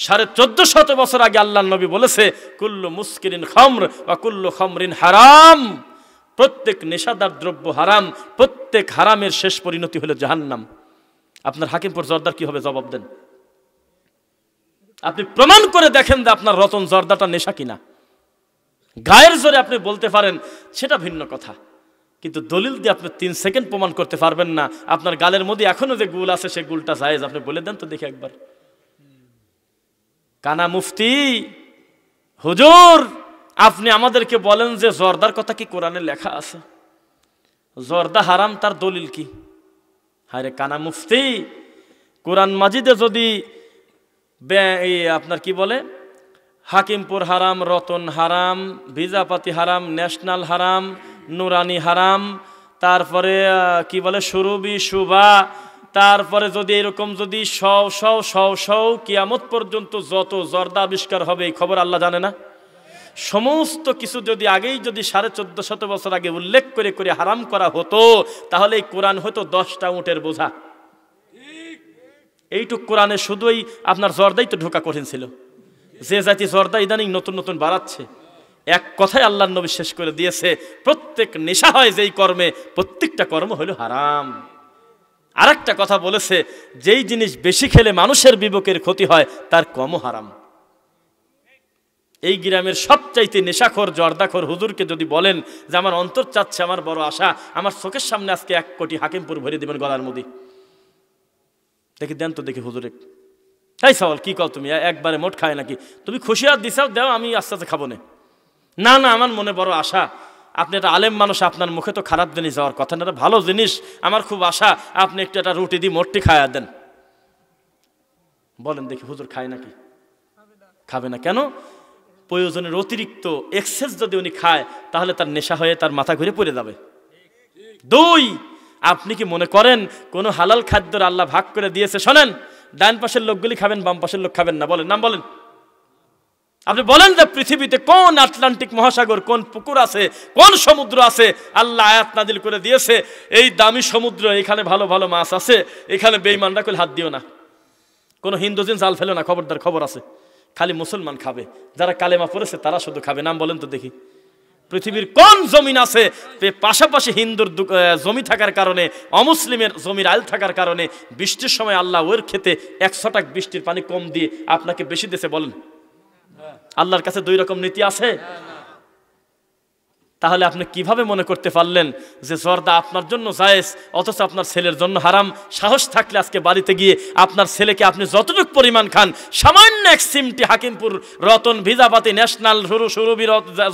1450 বছর আগে আল্লাহর নবী বলেছে কুল্লু মুস্কিরিন খামর ওয়া কুল্লু খামরিন হারাম, প্রত্যেক নেশাদার দ্রব্য হারাম, প্রত্যেক হারামের শেষ পরিণতি হলো জাহান্নাম। আপনার হাকিমপুর জর্দার কি হবে জবাব দেন। আপনি প্রমাণ করে দেখেন যে আপনার রতন জর্দাটা নেশা কিনা। গায়ের জোরে আপনি বলতে পারেন সেটা ভিন্ন কথা, কিন্তু দলিল দিয়ে আপনি 3 সেকেন্ড প্রমাণ করতে পারবেন না আপনার গালের মধ্যে এখনো যে গুল আছে সে গুলটা জায়েজ। আপনি বলে দেন তো দেখি একবার। কানা মুফতি হুজুর, আপনি আমাদেরকে বলেন যে জর্দার কথা কি কোরআনে লেখা আছে? জর্দা হারাম, তার দলিল কি? হায়রে কানা মুফতি, কোরআন মাজিদে যদি আপনার কি বলে হাকিমপুর হারাম, রতন হারাম, ভিজাপাতি হারাম, ন্যাশনাল হারাম, নুরানি হারাম, তারপরে কি বলে সুরবি সুবা, তারপরে যদি এরকম যদি শও কিয়ামত পর্যন্ত যত জর্দা আবিষ্কার হবে এই খবর আল্লাহ জানে না? সমস্ত কিছু যদি আগেই যদি 1450 বছর আগে উল্লেখ করে করে হারাম করা হতো তাহলে এই কোরআন হতো 10টা উটের বোঝা। এইটুক কোরআনে শুধুই আপনার জর্দাই তো ঢোকা কঠিন ছিল। যে জাতি জর্দা ইদানিং নতুন নতুন বাড়াচ্ছে, এক কথায় আল্লাহর নবী শেষ করে দিয়েছে, প্রত্যেক নেশা হয় যেই কর্মে প্রত্যেকটা কর্ম হলো হারাম। আরেকটা কথা বলেছে, যেই জিনিস বেশি খেলে মানুষের বিবেকের ক্ষতি হয় তার কমও হারাম। এই গ্রামের সবচাইতে নেশাখোর জর্দাখোর হুজুরকে যদি বলেন যে আমার অন্তর চাচ্ছে, আমার বড় আশা, আমার চোখের সামনে আজকে 1 কোটি হাকিমপুর ভরে দিবেন গলার মধ্যে, দেখি দেন তো দেখি হুজুরে। তাই সওয়াল কি কও তুমি একবারে মোট খায় নাকি? তুমি খুশিয়াত দিছাও দাও, আমি আস্তে আস্তে খাবো না। না আমার মনে বড় আশা, আপনি একটা আলেম মানুষ, আপনার মুখে তো খারাপ জিনিস যাওয়ার কথা না, ভালো জিনিস, আমার খুব আশা আপনি একটু একটা রুটি দিয়ে মোটটি খায়া দেন। বলেন দেখি হুজুর খায় নাকি? খাবে না। কেন? প্রয়োজনের অতিরিক্ত এক্সেস যদি উনি খায় তাহলে তার নেশা হয়ে তার মাথা ঘুরে পড়ে যাবে। 2, আপনি কি মনে করেন কোন হালাল খাদ্যর আল্লাহ ভাগ করে দিয়েছে? শোনেন, ডান পাশের লোকগুলি খাবেন, বাম পাশের লোক খাবেন না। বলেন, নাম বলেন। আপনি বলেন যে পৃথিবীতে কোন আটলান্টিক মহাসাগর, কোন পুকুর আছে, কোন সমুদ্র আছে আল্লাহ আয়াত নাজিল করে দিয়েছে এই দামি সমুদ্র, এখানে ভালো ভালো মাছ আছে, এখানে বেঈমানরা কইলে হাত দিও না, কোন হিন্দু জিন জাল ফেলো না, খবরদার, খবর আছে। খালি মুসলমান খাবে, যারা কালেমা পড়েছে তারা শুধু খাবে। নাম বলেন তো দেখি। পৃথিবীর কোন জমিন আছে পাশাপাশি হিন্দুর জমি থাকার কারণে, অমুসলিমের জমির আইল থাকার কারণে বৃষ্টির সময় আল্লাহ ওর খেতে 100 টাক বৃষ্টির পানি কম দিয়ে আপনাকে বেশি দিয়েছে? বলেন, আল্লাহর কাছে 2 রকম নীতি আছে? তাহলে আপনি কিভাবে মনে করতে পারলেন যে জর্দা আপনার জন্য জায়েজ অথচ আপনার ছেলের জন্য হারাম? সাহস থাকলে আজকে বাড়িতে গিয়ে আপনার ছেলেকে আপনি যতটুকু পরিমাণ খান, সামান্য 1 চিমটি হাকিমপুর রতন ভিজাপাতি ন্যাশনাল সুরবি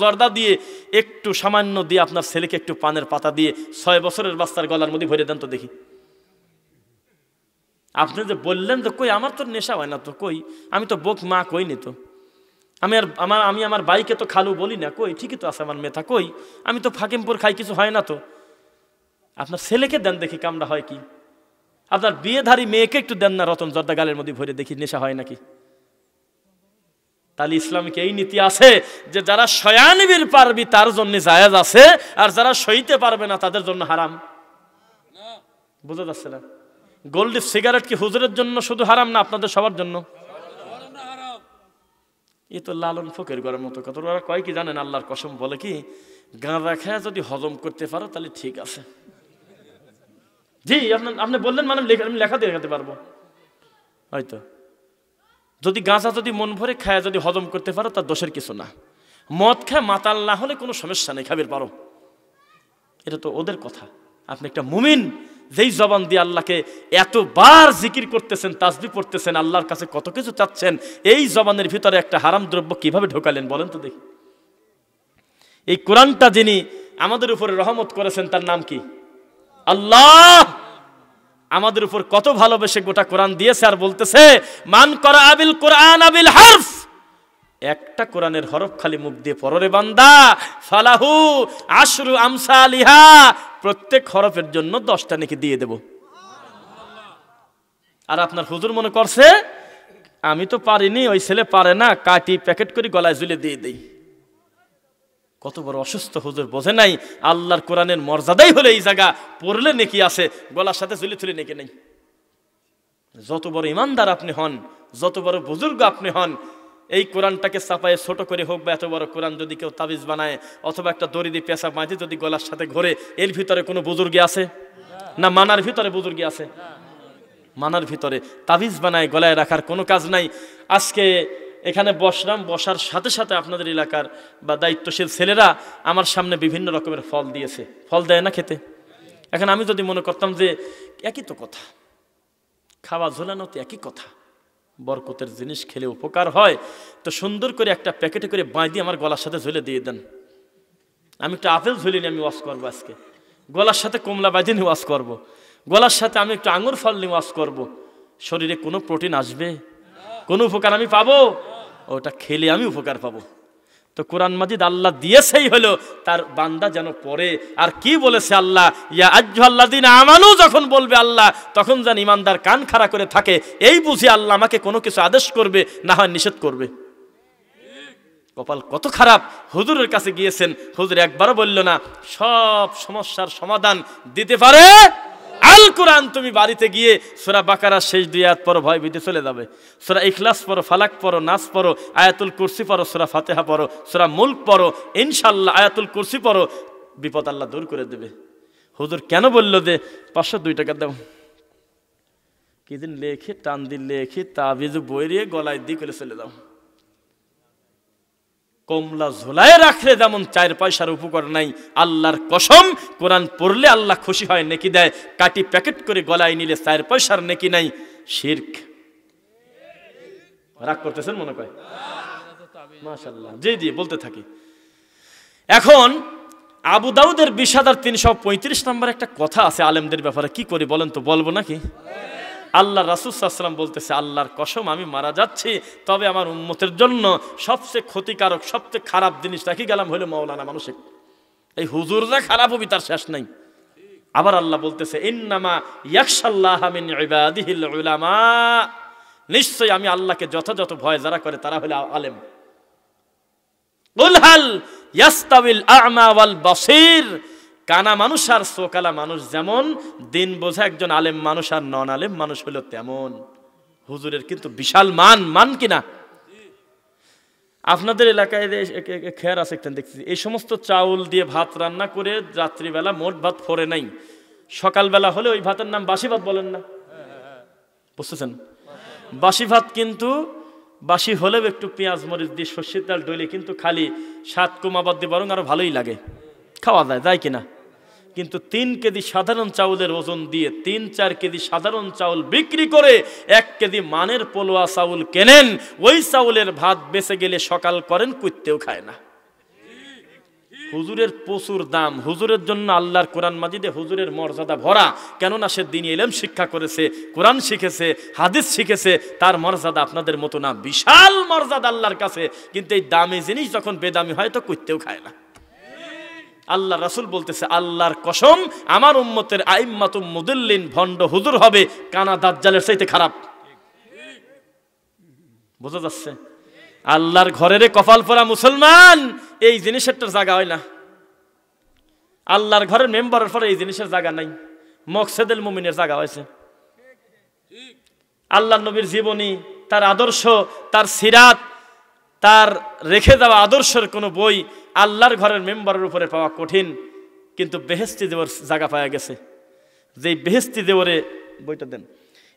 জর্দা দিয়ে একটু সামান্য দিয়ে আপনার ছেলেকে একটু পানের পাতা দিয়ে 6 বছরের বাচ্চার গলার মধ্যে ভরে দেন তো দেখি। আপনি যে বললেন তো কই আমার তো নেশা হয় না, তো কই আমি তো বোক মা কইনি, তো আমি আমার বাইকে তো খালু বলি না, কই ঠিকই তো আছে আমার মেথা, কই আমি তো হাকিমপুর খাই, কিছু হয় না তো। আপনার ছেলেকে দেন দেখি কামড়া হয় কি। আপনার বিয়েধারী মেয়েকে একটু দেন না রতন জর্দা গালের মধ্যে ভরে দেখি নেশা হয় নাকি। তাহলে ইসলামিক এই নীতি আছে যে যারা শয়ানিবির পারবি তার জন্য জায়েজ আছে, আর যারা সইতে পারবে না তাদের জন্য হারাম। বুঝা যাচ্ছে না? গোল্ড সিগারেট কি হুজুরের জন্য শুধু হারাম না আপনাদের সবার জন্য? এ তো লালন ফকির করার মতো কথা। ওরা কয় কি জানেন, আল্লাহর কসম বলে কি, গাঁজা খেয়ে যদি হজম করতে পারো তাহলে ঠিক আছে। জি আপনি বললেন মানে আমি লেখা দিয়ে দেখাতে পারবো। হয়তো যদি গাঁজা যদি মন ভরে খায় যদি হজম করতে পারো তার দোষের কিছু না। মদ খায় মাতাল না হলে কোনো সমস্যা নেই, খাবে পারো। এটা তো ওদের কথা। আপনি একটা মুমিন, যেই জবান দিয়ে আল্লাহকে এতবার জিকির করতেছেন, তাসবিহ পড়তেছেন, আল্লাহর কাছে কত কিছু চাচ্ছেন, এই জবানের ভিতরে একটা হারাম দ্রব্য কিভাবে ঢোকালেন বলেন তো দেখি। এই কোরআনটা যিনি আমাদের উপরে রহমত করেছেন তার নাম কি? আল্লাহ। আমাদের উপর কত ভালোবেসে গোটা কোরআন দিয়েছে, আর বলতেছে মান করা আবিল কোরআন আবিল হারফ, একটা কোরআনের হরফ খালি মুখ দিয়ে পড়রে বান্দা, ফালাহু আশরু আমসালিহা, প্রত্যেক হরফের জন্য 10টা নেকি দিয়ে দেব। আর আপনার হুজুর মনে করছে আমি তো পারিনি, ওই ছেলে পারে না, কাটি প্যাকেট করে গলায় ঝুলে দিয়ে দেই। কত বড় অসুস্থ হুজুর, বোঝে নাই আল্লাহর কোরআনের মর্যাদাই হলে এই জায়গা পড়লে নেকি আছে, গলার সাথে ঝুলে থুলে নেকি নেই। যত বড় ইমানদার আপনি হন, যত বড় বুজুর্গ আপনি হন, এই কোরআনটাকে চাপায়ে ছোট করে হোক বা এত বড় কোরআন যদি কেউ তাবিজ বানায় অথবা একটা দড়ি দিয়ে পেঁচা বাঁধে যদি গলার সাথে ঘোরে, এর ভিতরে কোনো বুজুর্গি আছে না? মানার ভিতরে বুজুর্গি আছে? মানার ভিতরে। তাবিজ বানায় গলায় রাখার কোনো কাজ নাই। আজকে এখানে বসলাম, বসার সাথে সাথে আপনাদের এলাকার বা দায়িত্বশীল ছেলেরা আমার সামনে বিভিন্ন রকমের ফল দিয়েছে। ফল দেয় না খেতে? এখন আমি যদি মনে করতাম যে একই তো কথা, খাওয়া ঝোলানো তো একই কথা, বরকতের জিনিস খেলে উপকার হয়, তো সুন্দর করে একটা প্যাকেটে করে বাঁধি আমার গলার সাথে ঝুলে দিয়ে দেন। আমি একটু আপেল ঝুলি নিয়ে আমি ওয়াশ করবো, আজকে গলার সাথে কমলা বাঁধি নিয়ে ওয়াশ করবো, গলার সাথে আমি একটু আঙুর ফল নিয়ে ওয়াশ করবো। শরীরে কোনো প্রোটিন আসবে? কোনো উপকার আমি পাবো? ওটা খেলে আমি উপকার পাবো। তো কোরআন মাজিদ আল্লাহ দিয়েছেই হলো তার বান্দা যেন পড়ে। আর কি বলেছে আল্লাহ? ইয়া আইয়ুহাল্লাযীনা আমানু যখন বলবে আল্লাহ, তখন যেন ইমানদার কান খাড়া করে থাকে, এই বুঝি আল্লাহ আমাকে কোনো কিছু আদেশ করবে, না হয় নিষেধ করবে। কপাল কত খারাপ! হুজুরের কাছে গিয়েছেন, হুজুর একবারও বলল না সব সমস্যার সমাধান দিতে পারে আল কোরআন। তুমি বাড়িতে গিয়ে সূরা বাকারার শেষ 2 আয়াত পড়ো, ভয় ভীতি চলে যাবে। সূরা ইখলাস পড়ো, ফালাক পড়ো, নাস পড়ো, আয়াতুল কুরসি পড়ো, সূরা ফাতিহা পড়ো, সূরা মুলক পড়ো, ইনশাআল্লাহ আয়াতুল কুরসি পড়ো, বিপদ আল্লাহ দূর করে দেবে। হুজুর কেন বলল যে 502 টাকা দাও? কি দিন লেখে টান দিন লেখে তাবিজ বইরে গলায় দিয়ে করে চলে যাও। কমলা ঝোলায় রাখলে যেমন 4 পয়সার উপকার নাই, আল্লাহর কসম কোরআন পড়লে আল্লাহ খুশি হয়, নেকি দেয়। কাটি প্যাকেট করে গলায় নিলে 4 পয়সার নেকি নাই, শিরক। রাগ করতেছেন মনে করে? মাশাআল্লাহ, জি জি বলতে থাকি। এখন আবু দাউদের 20,335 নম্বর একটা কথা আছে আলেমদের ব্যাপারে, কি করি বলেন তো? বলবো নাকি? আল্লাহ রাসূল সাল্লাল্লাহু আলাইহি ওয়াসাল্লাম বলতেছে, আল্লাহর কসম আমি মারা যাচ্ছি, তবে আমার উম্মতের জন্য সবচেয়ে ক্ষতিকারক সবচেয়ে খারাপ জিনিস রাখি গেলাম হলো মাওলানা মানুষের। এই হুজুররা খারাপ হবে তার শেষ নাই। আবার আল্লাহ বলতেছে, ইন্নামা ইয়াখশাল্লাহা মিন ইবাদিহিল উলামা, নিশ্চয় আমি আল্লাহকে যথাযথ ভয় যারা করে তারা হলো আলেম। কুল হাল ইয়াস্তাবিল আ'মা ওয়াল বাসীর, কানা মানুষ আর চোকালা মানুষ যেমন, দিন বোঝা একজন আলেম মানুষ আর নন আলেম মানুষ হলো তেমন। হুজুরের কিন্তু বিশাল মান কিনা? আপনাদের এলাকায় খেয়ার আছে দেখছি, এই সমস্ত চাউল দিয়ে ভাত রান্না করে রাত্রিবেলা মোট ভাত ফোরে নাই, সকালবেলা হলে ওই ভাতের নাম বাসি ভাত বলেন না? বুঝতেছেন? বাসি ভাত কিন্তু বাসি হলেও একটু পেঁয়াজ মরিচ দিয়ে সর্ষের ডাল ডলে কিন্তু খালি স্বাদ কমাবাদ দিয়ে বরং আরো ভালোই লাগে, খাওয়া যায় কিনা? কিন্তু 3 কেজি সাধারণ চাউলের ওজন দিয়ে 3-4 কেজি সাধারণ চাউল বিক্রি করে 1 কেজি মানের পোলোয়া চাউল কেনেন, ওই চাউলের ভাত বেঁচে গেলে সকাল করেন কুত্তেও খায় না। হুজুরের প্রচুর দাম, হুজুরের জন্য আল্লাহর কোরআন মাজিদে হুজুরের মর্যাদা ভরা, কেননা সে দ্বীনি ইলম শিক্ষা করেছে, কোরআন শিখেছে, হাদিস শিখেছে, তার মর্যাদা আপনাদের মতো না, বিশাল মর্যাদা আল্লাহর কাছে। কিন্তু এই দামি জিনিস যখন বেদামি হয় তো কুত্তেও খায় না। আল্লাহ রাসূল বলতেছে, আল্লাহর কসম আমার উম্মতের আইম্মাতুম মুদিল্লিন ভণ্ড হুজুর হবে কানা দাজ্জালের চাইতে খারাপ। বোঝা যাচ্ছে? আল্লাহর ঘরের কপাল পরা মুসলমান, এই জিনিসের জায়গা হয় না। আল্লাহর ঘরের মেম্বারের পরে এই জিনিসের জায়গা নাই, মকসেদুল মুমিনের জায়গা হয়েছে। আল্লাহর নবীর জীবনী, তার আদর্শ, তার সিরাত, তার রেখে দেওয়া আদর্শের কোনো বই আল্লাহর ঘরের মেম্বারের উপরে পাওয়া কঠিন, কিন্তু বেহেশতি দেওয়ার জায়গা পাওয়া গেছে। যেই বেহেশতি দেওয়ারে বইটা দেন,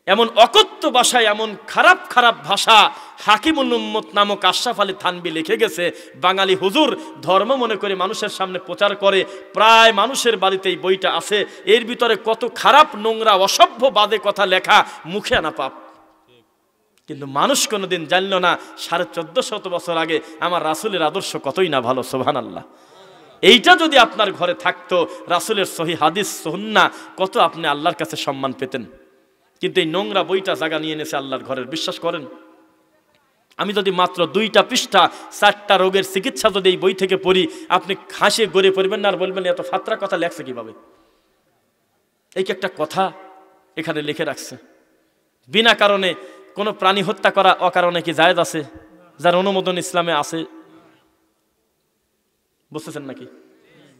এমন অকথ্য ভাষায় এমন খারাপ খারাপ ভাষা হাকিমুল উম্মত নামক আশরাফ আলী থানভী লিখে গেছে। বাঙালি হুজুর ধর্ম মনে করে মানুষের সামনে প্রচার করে, প্রায় মানুষের বাড়িতে এই বইটা আছে। এর ভিতরে কত খারাপ নোংরা অসভ্য বাদে কথা লেখা, মুখে আনা পাপ। কিন্তু মানুষ কোনোদিন জানল না 1450 বছর আগে আমার রাসূলের আদর্শ কতই না ভালো। সুবহানাল্লাহ। এইটা যদি আপনার ঘরে থাকতো, রাসূলের সহিহ হাদিস সুন্নাহ, কত আপনি আল্লাহর কাছে সম্মান পেতেন। কিন্তু এই নোংরা বইটা জায়গা নিয়ে এনেছে আল্লাহর ঘরের। বিশ্বাস করেন, আমি যদি মাত্র 2টা পৃষ্ঠা 4টা রোগের চিকিৎসা যদি এই বই থেকে পড়ি, আপনি হাসে গড়ে পড়বেন না আর বলবেন এত ফাতরা কথা লেখছে কিভাবে। এই কি একটা কথা এখানে লিখে রাখছে। বিনা কারণে কোনো প্রাণী হত্যা করা অকারণে কি জায়েজ আছে, যার অনুমোদন ইসলামে আছে? বুঝতেছেন নাকি?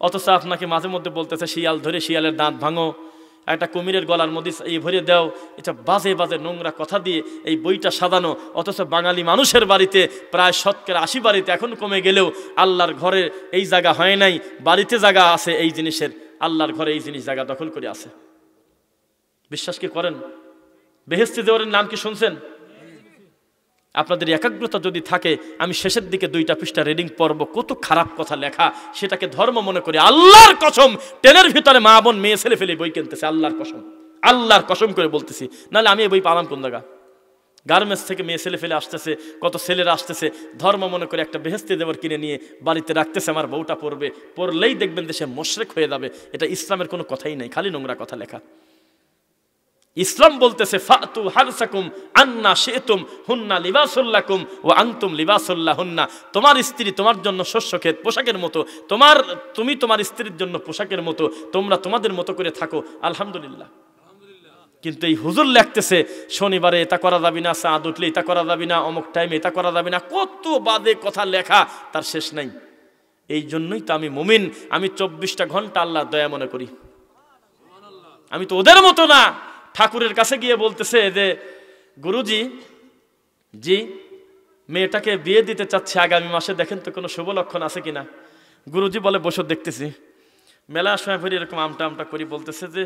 অথচ আপনাকে মাঝে মধ্যে বলতেছে শিয়াল ধরে শিয়ালের দাঁত ভাঙো, একটা কুমিরের গলার মধ্যে এই ভরে দাও, এটা বাজে বাজে নোংরা কথা দিয়ে এই বইটা সাজানো। অথচ বাঙালি মানুষের বাড়িতে প্রায় 80% বাড়িতে এখন কমে গেলেও আল্লাহর ঘরে এই জায়গা হয় নাই, বাড়িতে জায়গা আছে এই জিনিসের, আল্লাহর ঘরে এই জিনিস জায়গা দখল করে আছে। বিশ্বাস কি করেন? বেহেশতি দেওয়ারের নাম কি শুনছেন? আপনাদের একাগ্রতা যদি থাকে, আমি শেষের দিকে 2টা পৃষ্ঠা রিডিং পড়ব, কত খারাপ কথা লেখা, সেটাকে ধর্ম মনে করে আল্লাহর কসম ট্রেনের ভিতরে মা বোন মেয়ে ছেলে ফেলে বই কিনতেছে, আল্লাহর কসম, আল্লাহর কসম করে বলতেছি, নাহলে আমি এই বই পালাম কোন জায়গা? গার্মেন্টস থেকে মেয়ে ছেলে ফেলে আসতেছে, কত ছেলেরা আসতেছে, ধর্ম মনে করে একটা বেহেশতি দেওয়ার কিনে নিয়ে বাড়িতে রাখতেছে, আমার বউটা পড়বে, পড়লেই দেখবেন দেশে মুশরিক হয়ে যাবে। এটা ইসলামের কোনো কথাই নাই, খালি নোংরা কথা লেখা। ইসলাম বলতেছে ফাতু হারসাকুম আন্না শিতুম হুন্না লিবাসুল লাকুম ওয়া আনতুম লিবাসুল লাহুন্না। তোমার স্ত্রী তোমার জন্য শস্যক্ষেত পোশাকের মতো, তুমি তোমার স্ত্রীর জন্য পোশাকের মতো, তোমরা তোমাদের মতো করে থাকো। আলহামদুলিল্লাহ। কিন্তু এই হুজুর লিখতেছে শনিবারে এটা করা যাবে না, চাঁদ উঠলে এটা করা যাবে না, অমুক টাইমে এটা করা যাবে না, কত বাদে কথা লেখা তার শেষ নাই। এই জন্যই তো আমি মুমিন, আমি 24টা ঘন্টা আল্লাহর দয়া মনে করি। আমি তো ওদের মতো না। ঠাকুরের কাছে গিয়ে বলতেছে যে গুরুজি, জি মেয়েটাকে বিয়ে দিতে চাচ্ছে আগামী মাসে, দেখেন তো কোনো শুভ লক্ষণ আছে কিনা। গুরুজি বলে বসে দেখতেছি। মেলা সময় ফেরি এরকম আমটা আমটা করি, বলতেছে যে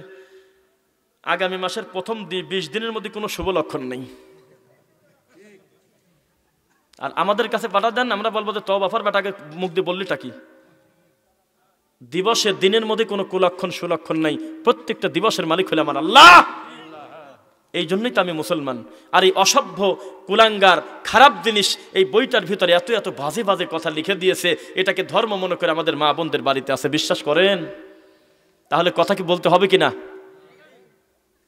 আগামী মাসের প্রথম 20 দিনের মধ্যে কোনো শুভ লক্ষণ নেই। আর আমাদের কাছে পাঠা দেন, আমরা বলবো যে তো বাফার বেটাকে মুখ দিয়ে বললিটা কি? দিবসের দিনের মধ্যে কোনো কুলক্ষণ সুলক্ষণ নাই, প্রত্যেকটা দিবসের মালিক হলো আমার আল্লাহ। এই জন্যই তো আমি মুসলমান। আর এই অসভ্য কুলাঙ্গার খারাপ জিনিস এই বইটার ভিতরে এত এত বাজে বাজে কথা লিখে দিয়েছে, এটাকে ধর্ম মনে করে আমাদের মা বোনদের বাড়িতে আছে। বিশ্বাস করেন? তাহলে কথা কি বলতে হবে কিনা?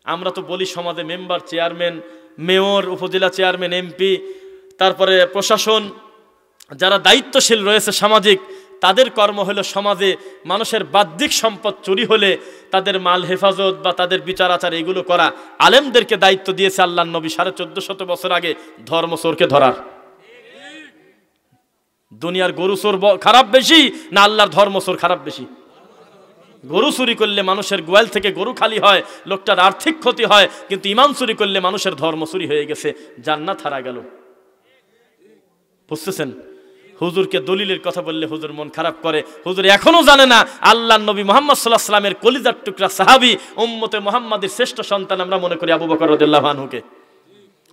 আমরা তো বলি সমাজে মেম্বার, চেয়ারম্যান, মেয়র, উপজেলা চেয়ারম্যান, এমপি, তারপরে প্রশাসন, যারা দায়িত্বশীল রয়েছে সামাজিক, তাদের কর্ম হলো সমাজে মানুষের বাহ্যিক সম্পদ চুরি হলে তাদের মাল হেফাজত বা তাদের বিচার আচার এগুলো করা। আলেমদেরকে দায়িত্ব দিয়েছে আল্লাহর নবী 1450 বছর আগে ধর্ম চোরকে ধরার। দুনিয়ার গরু চোর খারাপ বেশি না আল্লাহর ধর্ম চোর খারাপ বেশি? গরু চুরি করলে মানুষের গোয়াল থেকে গরু খালি হয়, লোকটার আর্থিক ক্ষতি হয়, কিন্তু ইমান চুরি করলে মানুষের ধর্ম চুরি হয়ে গেছে, জান্নাত হারা গেল। বুঝতেছেন? হুজুরকে দলিলের কথা বললে হুজুর মন খারাপ করে। হুজুর এখনো জানে না আল্লাহর নবী মুহাম্মদ সাল্লাল্লাহু আলাইহি ওয়াসাল্লামের কলিজার টুকরা সাহাবী, উম্মতে মুহাম্মাদের শ্রেষ্ঠ সন্তান আমরা মনে করি আবু বকর রাদিয়াল্লাহু আনহুকে।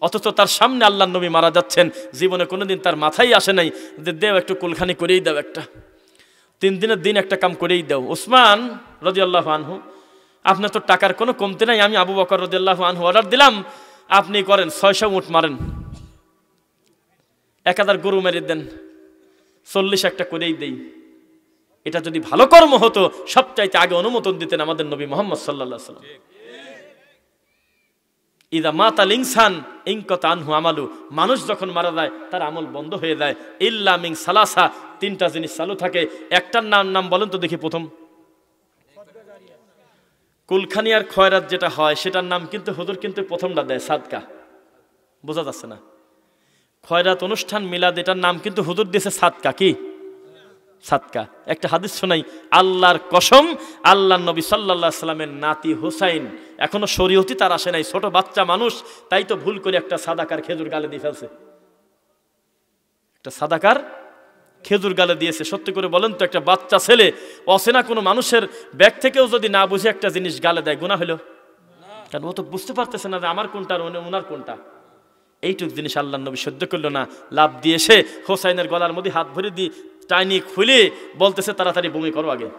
অথচ তার সামনে আল্লাহর নবী মারা যাচ্ছেন, জীবনে কোনোদিন তার মাথায় আসে নাই যে দেও একটু কুলখানি করেই দাও, একটা 3 দিনের দিন একটা কাম করেই দাও। ওসমান রাদিয়াল্লাহু আনহু, আপনার তো টাকার কোনো কমতি নাই, আমি আবু বকর রাদিয়াল্লাহু আনহু অর্ডার দিলাম, আপনি করেন 600 উট মারেন, 1000 গরু মেরে দেন, 40 একটা করেই দেই। এটা যদি ভালো কর্ম হতো সবচাইতে আগে অনুমোদন দিতেন আমাদের নবী মুহাম্মদ সাল্লাল্লাহু আলাইহি ওয়াসাল্লাম। ইদা মাতাল ইনসান ইনকাতা আনহু আমালু, মানুষ যখন মারা যায় তার আমল বন্ধ হয়ে যায়। ইল্লা মিন সালাসা, 3টা জিনিস চালু থাকে। একটার নাম বলেন তো দেখি। প্রথম কুলখানি আর খয়রাত যেটা হয় সেটার নাম কিন্তু হুজুর কিন্তু প্রথমটা দেয় সাদকা। বোঝা যাচ্ছে না? খয়রাত অনুষ্ঠান মিলাদ এটার নাম কিন্তু হুজুর দিয়েছে সাদকা। কি সাদকা? একটা হাদিস শোনাই, আল্লাহর কসম, আল্লাহর নবী সাল্লাল্লাহু আলাইহি সাল্লামের নাতি হুসাইন, এখনো শরীয়তি তার আসে নাই, ছোট বাচ্চা মানুষ, তাই তো ভুল করে একটা সাদাকার খেজুর গালে দিয়ে ফেলছে। একটা সাদাকার খেজুর গালে দিয়েছে। সত্যি করে বলেন তো, একটা বাচ্চা ছেলে অচেনা কোনো মানুষের ব্যাগ থেকেও যদি না বুঝে একটা জিনিস গালে দেয়, গুনাহ হলো? কারণ ও তো বুঝতে পারতেছে না যে আমার কোনটা আর ওনার কোনটা। এইটুক জিনিস আল্লাহর নবী সহ্য করলো না, লাভ দিয়ে এসে হোসাইনের গলার মধ্যে হাত ভরে দিয়ে টাইনি খুলে বলতেছে তাড়াতাড়ি বমি করো আগে।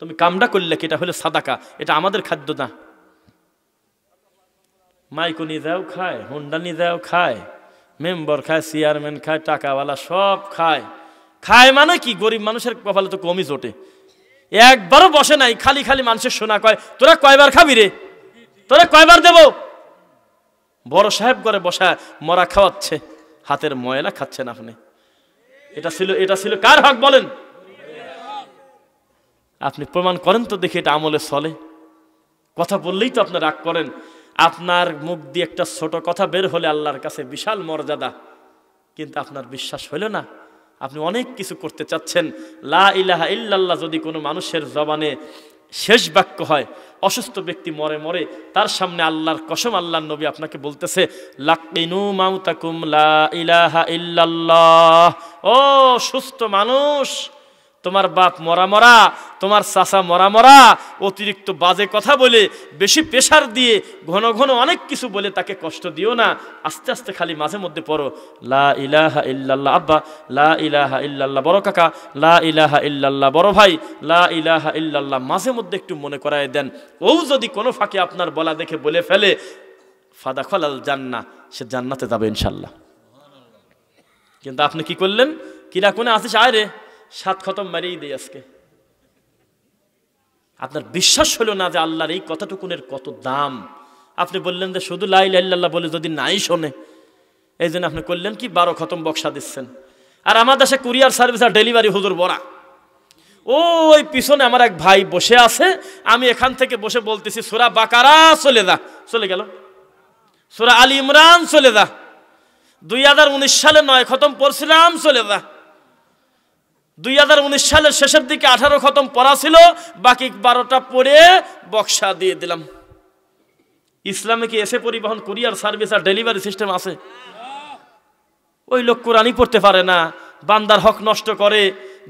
তুমি কামটা করলে কি? এটা হলো সাদাকা, এটা আমাদের খাদ্য না। মাইকো নিয়ে যাও খায়, হুন্ডা নিয়ে যাও খায়, মেম্বার খায়, চেয়ারম্যান খায়, টাকাওয়ালা সব খায়। খায় মানে কি? গরিব মানুষের কপালে তো কমই জোটে। একবারও বসে নাই, খালি খালি মানুষের শোনা কয়, তোরা কয়বার খাবি রে, তোরা কয়বার দেব? বড় সাহেব করে বসা মরা খাওয়াচ্ছে, হাতের ময়লা খাচ্ছেন আপনি। এটা ছিল কার হক বলেন? আপনি প্রমাণ করেন তো দেখি এটা আমলে চলে। কথা বললেই তো আপনি রাগ করেন। আপনার মুখ দিয়ে একটা ছোট কথা বের হলে আল্লাহর কাছে বিশাল মর্যাদা, কিন্তু আপনার বিশ্বাস হইল না। আপনি অনেক কিছু করতে চাচ্ছেন। লা ইলাহা ইল্লাল্লাহ যদি কোনো মানুষের জবানে শেষ বাক্য হয়, অসুস্থ ব্যক্তি মরে মরে, তার সামনে আল্লাহর কসম আল্লাহর নবী আপনাকে বলতেছে লাকিনু মাউতাকুম লা ইলাহা ইল্লাল্লাহ। ও সুস্থ মানুষ, তোমার বাপ মরা মরা, তোমার চাচা মরা মরা, অতিরিক্ত বাজে কথা বলে, বেশি প্রেশার দিয়ে, ঘন ঘন অনেক কিছু বলে তাকে কষ্ট দিও না। আস্তে আস্তে খালি মাঝে মধ্যে পড়ো লা ইলাহা ইল্লাল্লাহ। আব্বা লা ইলাহা ইল্লাল্লাহ, বড় কাকা লা ইলাহা ইল্লাল্লাহ, বড় ভাই লা ইলাহা ইল্লাল্লাহ, মাঝে মধ্যে একটু মনে করায় দেন। ও যদি কোনো ফাঁকে আপনার বলা দেখে বলে ফেলে, ফাদাখালাল জান্নাহ, সে জান্নাতে যাবে ইনশাআল্লাহ। কিন্তু আপনি কি করলেন? কিরা কোনে আসিস, আয় রে 7 খতম মারিয়ে দেয় আজকে। আপনার বিশ্বাস হলো না যে আল্লাহর এই কথাটুকুনের কত দাম। আপনি বললেন যে শুধু লা ইলাহা ইল্লাল্লাহ বলে যদি নাই শোনে, এই জন্য আপনি করলেন কি 12 খতম বক্সা দিচ্ছেন। আর আমার দেশে কুরিয়ার সার্ভিস আর ডেলিভারি হুজুর বড়া। ওই পিছনে আমার এক ভাই বসে আছে, আমি এখান থেকে বসে বলতেছি সূরা বাকারা চলে যা, চলে গেল। সূরা আলী ইমরান চলে যা, 2019 সালে 9 খতম পড়ছিলাম, চলে যা। 2019 সালের শেষের দিকে 18 খতম পড়া ছিল, বাকি 12টা পড়ে বক্সা দিয়ে দিলাম। ইসলামে কি এসে পরিবহন কুরিয়ার সার্ভিস আর ডেলিভারি সিস্টেম আছে? ওই লোক কোরআনই পড়তে পারে না, বান্দার হক নষ্ট করে,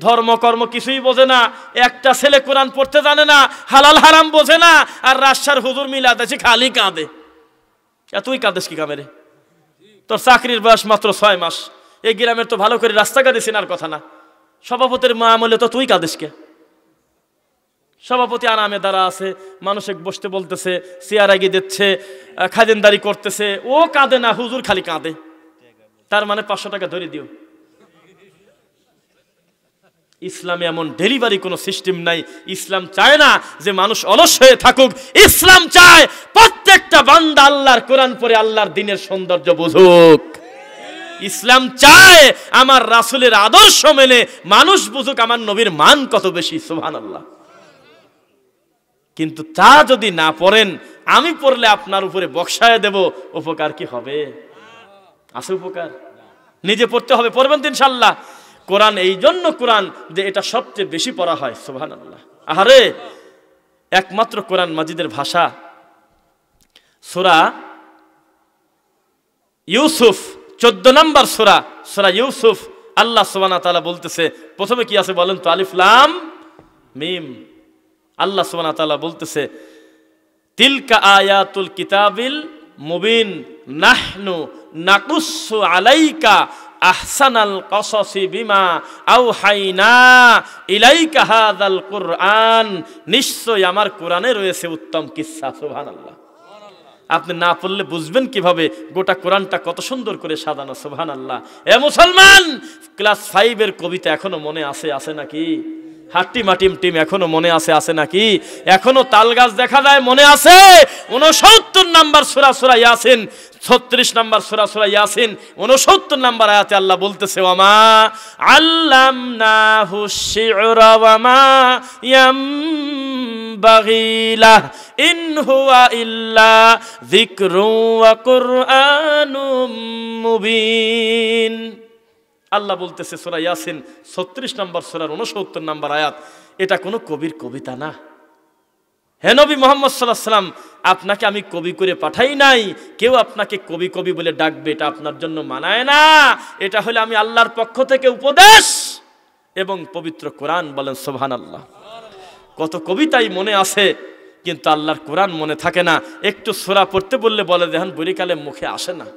ধর্ম কর্ম কিছুই বোঝে না, একটা ছেলে কোরআন পড়তে জানে না, হালাল হারাম বোঝে না, আর রাজশাহীর হুজুর মিলাদ আছে খালি কাঁদে। তুই কাঁদেস কি কামে রে? তোর চাকরির বয়স মাত্র 6 মাস, এই গ্রামের তো ভালো করে রাস্তাঘাটে চেনার কথা না, সভাপতির মা আমলে তো তুই কাঁদিস কে? সভাপতি আরামে দ্বারা আছে, মানুষে বসতে বলতেছে, চেয়ার আগিয়ে দিচ্ছে, খাজেনদারি করতেছে, ও কাঁদে না, হুজুর খালি কাঁদে। তার মানে 500 টাকা ধরে দিও। ইসলামে এমন ডেলিভারি কোনো সিস্টেম নাই। ইসলাম চায় না যে মানুষ অলস হয়ে থাকুক, ইসলাম চায় প্রত্যেকটা বান্দা আল্লাহর কোরআন পড়ে আল্লাহর দ্বীনের সৌন্দর্য বুঝুক। ইসলাম চায় আমার রাসূলের আদর্শ মেনে মানুষ বুঝুক আমার নবীর মান কত বেশি, সুবহানাল্লাহ। কিন্তু তা যদি না পড়েন, আমি পড়লে আপনার উপরে বক্সায় দেব, উপকার কি হবে? আছে উপকার? নিজে পড়তে হবে, পড়বেন তো ইনশাআল্লাহ। কোরআন এই জন্য কোরআন যে এটা সবচেয়ে বেশি পড়া হয়, সুবহানাল্লাহ। আহারে, একমাত্র কোরআন মাজিদের ভাষা সূরা ইউসুফ 14 নম্বর সূরা, সূরা ইউসুফ। আল্লাহ সুবহানাহু ওয়া তাআলা বলতেছে, প্রথমে কি আছে বলেন তো? আলিফ লাম মিম। আল্লাহ সুবহানাহু ওয়া তাআলা বলতেছে তিলকা আয়াতুল কিতাবিল মুবিন নাহনু নাকুসু আলাইকা আহসানাল কসসি বিমা আওহাইনা ইলাইকা হাযাল কুরআন। নিশ্চয় আমার কোরআনে রয়েছে উত্তম কিসসা, সুবহানাল্লাহ। আপনি না পড়লে বুঝবেন কিভাবে গোটা কোরআনটা কত সুন্দর করে সাজানো, সুবহানাল্লাহ। এ মুসলমান, ক্লাস 5 এর কবিতা এখনো মনে আছে নাকি? হাট্টি মাটিম টিম এখনো মনে আছে নাকি? এখনো তাল গাছ দেখা যায়, মনে আছে? 69 নম্বর সূরা, সূরা ইয়াসিন, 36 নম্বর সূরা, সূরা ইয়াসিন, 69 নম্বর আয়াতে আল্লাহ বলতেছে ওয়ামা আল্লামনাহু শি'রা ওয়ামা ইয়ামবাগি লাহ ইন হুয়া ইল্লা যিকরুন ওয়া কুরআনুম মুবিন। আল্লাহ বলতেছে সূরা ইয়াসিন 36 নম্বর সূরার 69 নম্বর আয়াত, এটা কোনো কবির কবিতা না। হে নবী মুহাম্মদ সাল্লাল্লাহু আলাইহি ওয়াসাল্লাম, আপনাকে আমি কবি করে পাঠাই নাই। কেউ আপনাকে কবি কবি বলে ডাকবে, এটা আপনার জন্য মানায় না। এটা হলো আমি আল্লাহর পক্ষ থেকে উপদেশ এবং পবিত্র কোরআন। বলেন সুবহানাল্লাহ। কত কবিতাই মনে আছে, কিন্তু আল্লাহর কোরআন মনে থাকে না। একটু সূরা পড়তে বললে বলে দেখেন বরিকালে মুখে আসে না।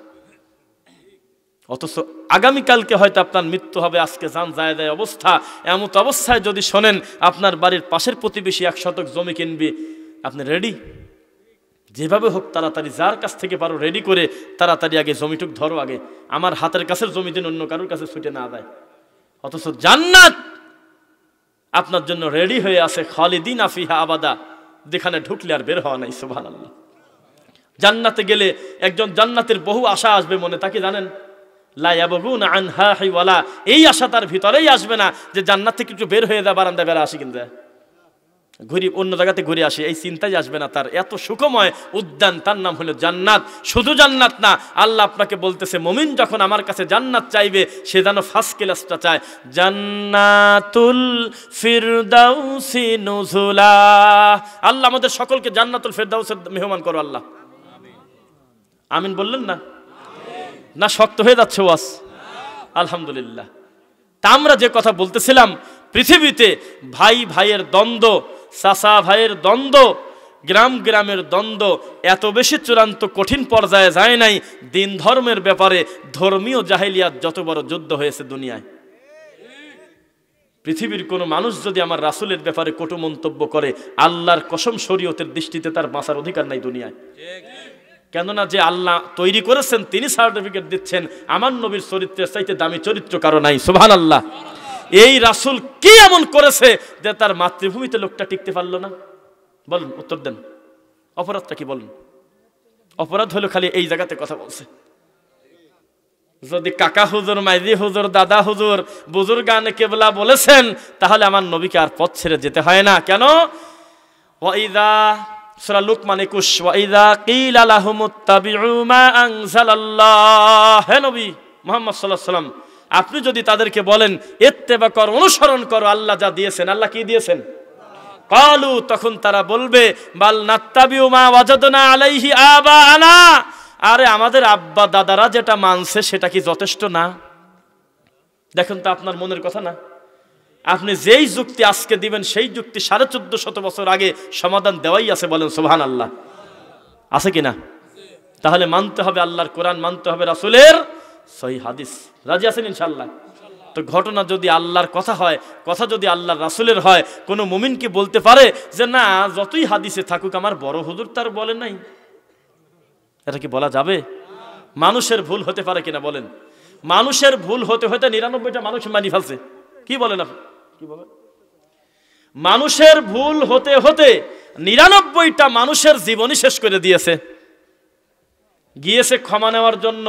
অথচ আগামীকালকে হয়তো আপনার মৃত্যু হবে, আজকে জান যায় যায় অবস্থা। এমত অবস্থায় যদি শোনেন আপনার বাড়ির পাশের প্রতিবেশী 1 শতক জমি কিনবে, আপনি রেডি? যেভাবে হোক তাড়াতাড়ি, যার কাছ থেকে পারো রেডি করে তাড়াতাড়ি আগে জমিটুক ধরো, আগে আমার হাতের কাছের জমি দিন অন্য কারোর কাছে ছুটে না যায়। অথচ জান্নাত আপনার জন্য রেডি হয়ে আছে, খালিদিনা ফিহা আবাদা, যেখানে ঢুকলে আর বের হওয়া নাই, সুবহানাল্লাহ। জান্নাতে গেলে একজন জান্নাতের বহু আশা আসবে মনে, তাকে জানেন? লা ইয়াবগুনা আনহা হিওয়ালা, এই আশা তার ভিতরেই আসবে না যে জান্নাত থেকে একটু বের হয়ে যা, বারান্দা বেরা আসি। কিন্তু ঘুরি অন্য জায়গাতে ঘুরে আসি, এই চিন্তাই আসবে না তার। এত সুখময় উদ্যান, তার নাম হলো জান্নাত। শুধু জান্নাত না, আল্লাহ আপনাকে বলতেছে মুমিন যখন আমার কাছে জান্নাত চাইবে সে যেন ফার্স্ট ক্লাসটা চায়, জান্নাতুল ফিরদাউসি নুজুলা। আল্লাহ আমাদের সকলকে জান্নাতুল ফিরদাউসের মেহমান করো আল্লাহ। আমিন বললেন না? না শক্ত হয়ে যাচ্ছে ওয়াজ? আলহামদুলিল্লাহ। তা আমরা যে কথা বলতেছিলাম, পৃথিবীতে ভাই ভাইয়ের দ্বন্দ্ব, চাচা ভাইয়ের দ্বন্দ্ব, গ্রাম গ্রামের দ্বন্দ্ব এত বেশি চূড়ান্ত কঠিন পর্যায়ে যায় নাই দিন ধর্মের ব্যাপারে। ধর্মীয় জাহেলিয়াত যত বড় যুদ্ধ হয়েছে দুনিয়ায়, পৃথিবীর কোনো মানুষ যদি আমার রাসূলের ব্যাপারে কটু মন্তব্য করে, আল্লাহর কসম শরীয়তের দৃষ্টিতে তার বাঁচার অধিকার নাই দুনিয়ায়। কেননা যে আল্লাহ তৈরি করেছেন তিনি সার্টিফিকেট দিচ্ছেন, আমার নবীর চরিত্রের চাইতে দামি চরিত্র কারো নাই। সুবহানাল্লাহ। এই রাসূল কি এমন করেছে যে তার মাতৃভূমিতে লোকটা টিকতে পারলো না? বলুন, উত্তর দেন। অপরাধটা কি বলুন? অপরাধ হলো খালি এই জায়গাতে কথা বলছে। যদি কাকা হুজুর, মাইজি হুজুর, দাদা হুজুর, বুজুর্গানে কেবলা বলেছেন, তাহলে আমার নবীকে আর পথ ছেড়ে যেতে হয় না। কেন? ওয়াইদা সূরা লুকমান 21, ওয়াইদা কিলা লাহুমুত্তাবিউ মা আনজালাল্লাহ। হে নবী মুহাম্মদ সাল্লাল্লাহু আলাইহি ওয়াসাল্লাম, আপনি যদি তাদেরকে বলেন ইত্তেবা কর, অনুসরণ করো আল্লাহ যা দিয়েছেন। আল্লাহ কি দিয়েছেন? ক্বালু, তখন তারা বলবে বাল নাত্তাবিউ মা ওয়াজাদনা আলাইহি আবাআনা, আরে আমাদের আব্বা দাদারা যেটা মানছে সেটা কি যথেষ্ট না? দেখেন তো আপনার মনের কথা না। আপনি যেই যুক্তি আজকে দিবেন সেই যুক্তি 1450 বছর আগে সমাধান দেওয়াই আছে। বলেন সুবহানাল্লাহ। আছে কিনা? তাহলে মানতে হবে আল্লাহর কোরআন, মানতে হবে রাসূলের সহিহ হাদিস। রাজি আছেন ইনশাআল্লাহ? তো ঘটনা যদি আল্লাহর কথা হয়, কথা যদি আল্লাহর রাসূলের হয়, কোনো মুমিন কি বলতে পারে যে না যতই হাদিসে থাকুক আমার বড় হুজুর তার বলে নাই? এটা কি বলা যাবে? মানুষের ভুল হতে পারে কিনা বলেন? মানুষের ভুল হতে হতে 99টা মানুষ মানি ফেলছে। কি বলেন আপনি? কি বলেন? মানুষের ভুল হতে হতে 99টা মানুষের জীবনই শেষ করে দিয়েছে। গিয়েছে ক্ষমা নেওয়ার জন্য,